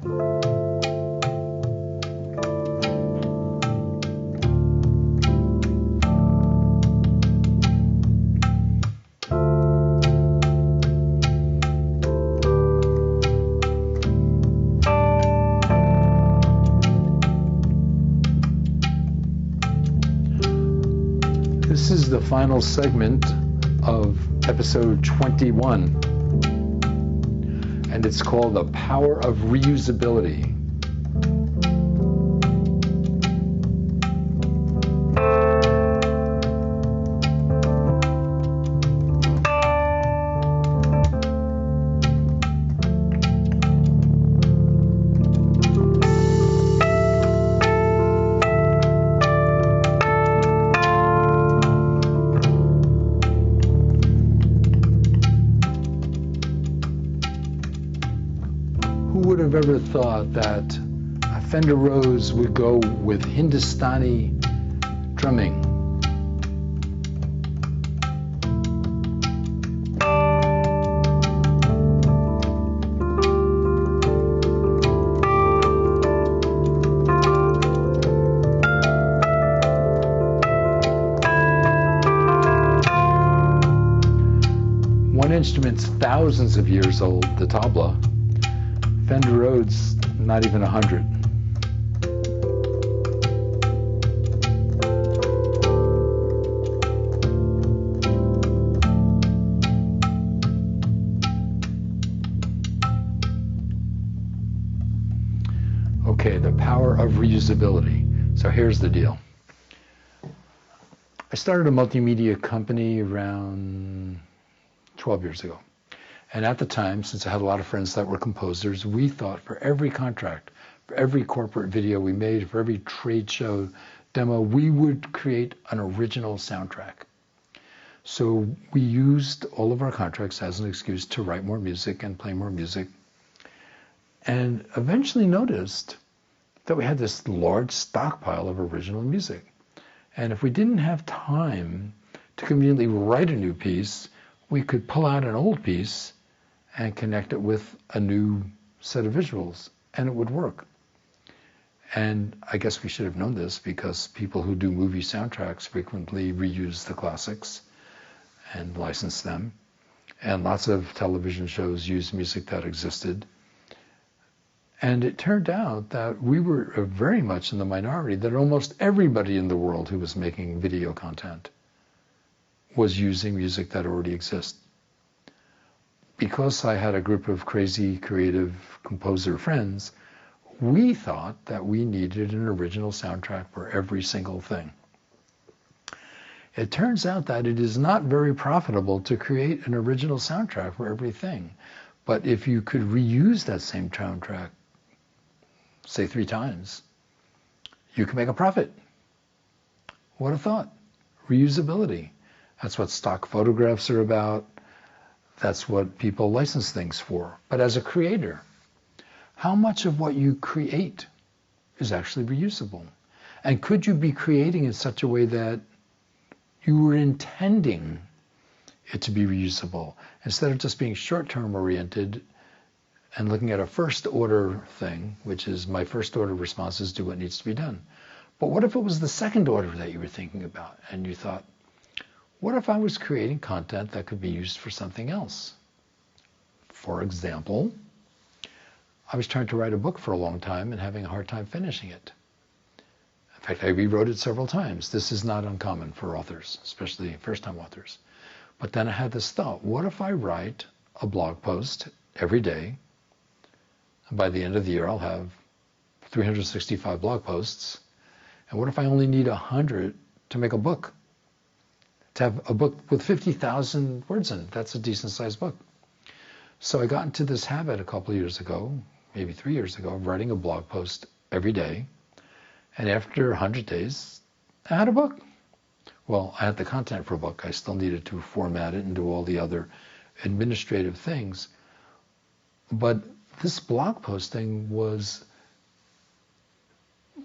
This is the final segment of episode 21, and it's called The Power of Reusability. Who would have ever thought that a Fender Rose would go with Hindustani drumming? One instrument's thousands of years old, the tabla. Fender Rhodes, not even 100. Okay, the power of reusability. So here's the deal. I started a multimedia company around 12 years ago. And at the time, since I had a lot of friends that were composers, we thought for every contract, for every corporate video we made, for every trade show demo, we would create an original soundtrack. So we used all of our contracts as an excuse to write more music and play more music. And eventually noticed that we had this large stockpile of original music. And if we didn't have time to conveniently write a new piece, we could pull out an old piece and connect it with a new set of visuals, and it would work. And I guess we should have known this because people who do movie soundtracks frequently reuse the classics and license them. And lots of television shows use music that existed. And it turned out that we were very much in the minority, that almost everybody in the world who was making video content was using music that already exists. Because I had a group of crazy creative composer friends, we thought that we needed an original soundtrack for every single thing. It turns out that it is not very profitable to create an original soundtrack for everything. But if you could reuse that same soundtrack, say 3 times, you can make a profit. What a thought. Reusability. That's what stock photographs are about. That's what people license things for. But as a creator, how much of what you create is actually reusable? And could you be creating in such a way that you were intending it to be reusable, instead of just being short-term oriented and looking at a first order thing, which is my first order response is do what needs to be done. But what if it was the second order that you were thinking about and you thought, what if I was creating content that could be used for something else? For example, I was trying to write a book for a long time and having a hard time finishing it. In fact, I rewrote it several times. This is not uncommon for authors, especially first-time authors. But then I had this thought, what if I write a blog post every day, and by the end of the year I'll have 365 blog posts, and what if I only need 100 to make a book? To have a book with 50,000 words in it. That's a decent sized book. So I got into this habit a couple of years ago, maybe 3 years ago, of writing a blog post every day. And after 100 days, I had a book. Well, I had the content for a book. I still needed to format it and do all the other administrative things. But this blog posting was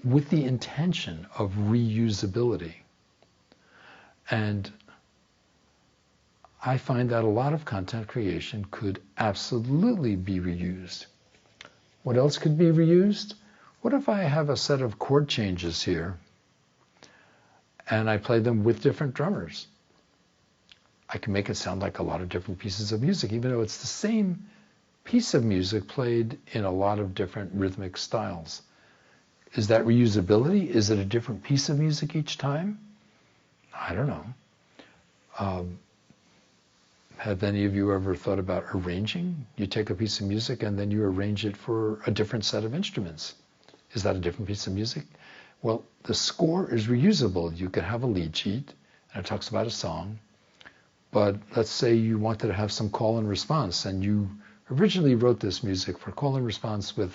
with the intention of reusability. And I find that a lot of content creation could absolutely be reused. What else could be reused? What if I have a set of chord changes here and I play them with different drummers? I can make it sound like a lot of different pieces of music, even though it's the same piece of music played in a lot of different rhythmic styles. Is that reusability? Is it a different piece of music each time? I don't know. Have any of you ever thought about arranging? You take a piece of music and then you arrange it for a different set of instruments. Is that a different piece of music? Well, the score is reusable. You could have a lead sheet and it talks about a song, but let's say you wanted to have some call and response, and you originally wrote this music for call and response with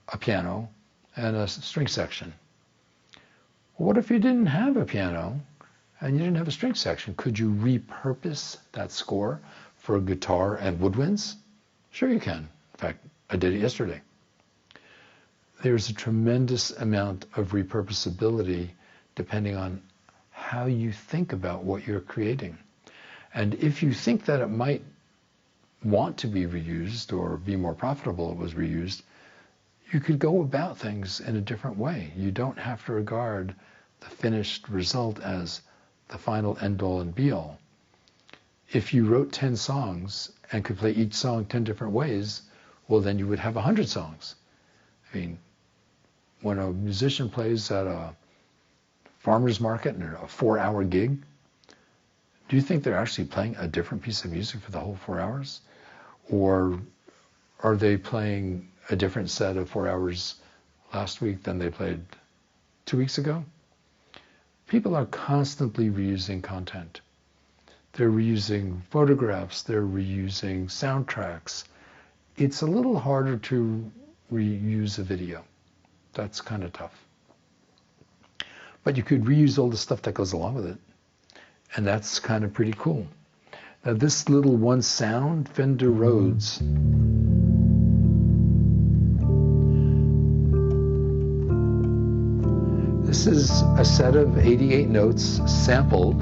a piano and a string section. Well, what if you didn't have a piano and you didn't have a string section? Could you repurpose that score for a guitar and woodwinds? Sure you can. In fact, I did it yesterday. There's a tremendous amount of repurposability depending on how you think about what you're creating. And if you think that it might want to be reused or be more profitable if it was reused, you could go about things in a different way. You don't have to regard the finished result as the final end-all and be-all. If you wrote 10 songs and could play each song 10 different ways, well, then you would have 100 songs. I mean, when a musician plays at a farmer's market and a 4-hour gig, do you think they're actually playing a different piece of music for the whole 4 hours? Or are they playing a different set of 4 hours last week than they played 2 weeks ago? People are constantly reusing content. They're reusing photographs, they're reusing soundtracks. It's a little harder to reuse a video. That's kind of tough. But you could reuse all the stuff that goes along with it. And that's kind of pretty cool. Now this little one sound, Fender Rhodes, this is a set of 88 notes sampled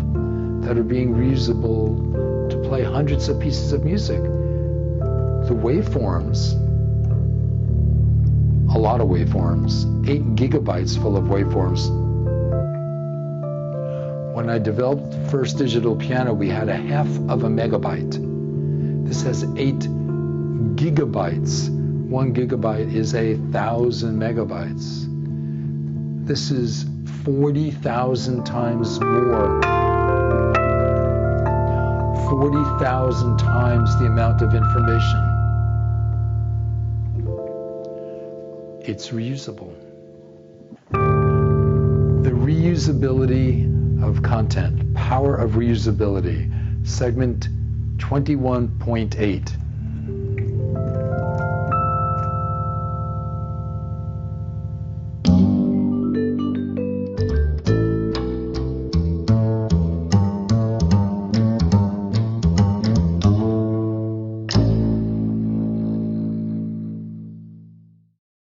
that are being reusable to play hundreds of pieces of music. The waveforms, a lot of waveforms, 8 gigabytes full of waveforms. When I developed the first digital piano, we had a half of a megabyte. This has 8 gigabytes. 1 gigabyte is 1,000 megabytes. This is 40,000 times more. 40,000 times the amount of information. It's reusable. The reusability of content, power of reusability, segment 21.8.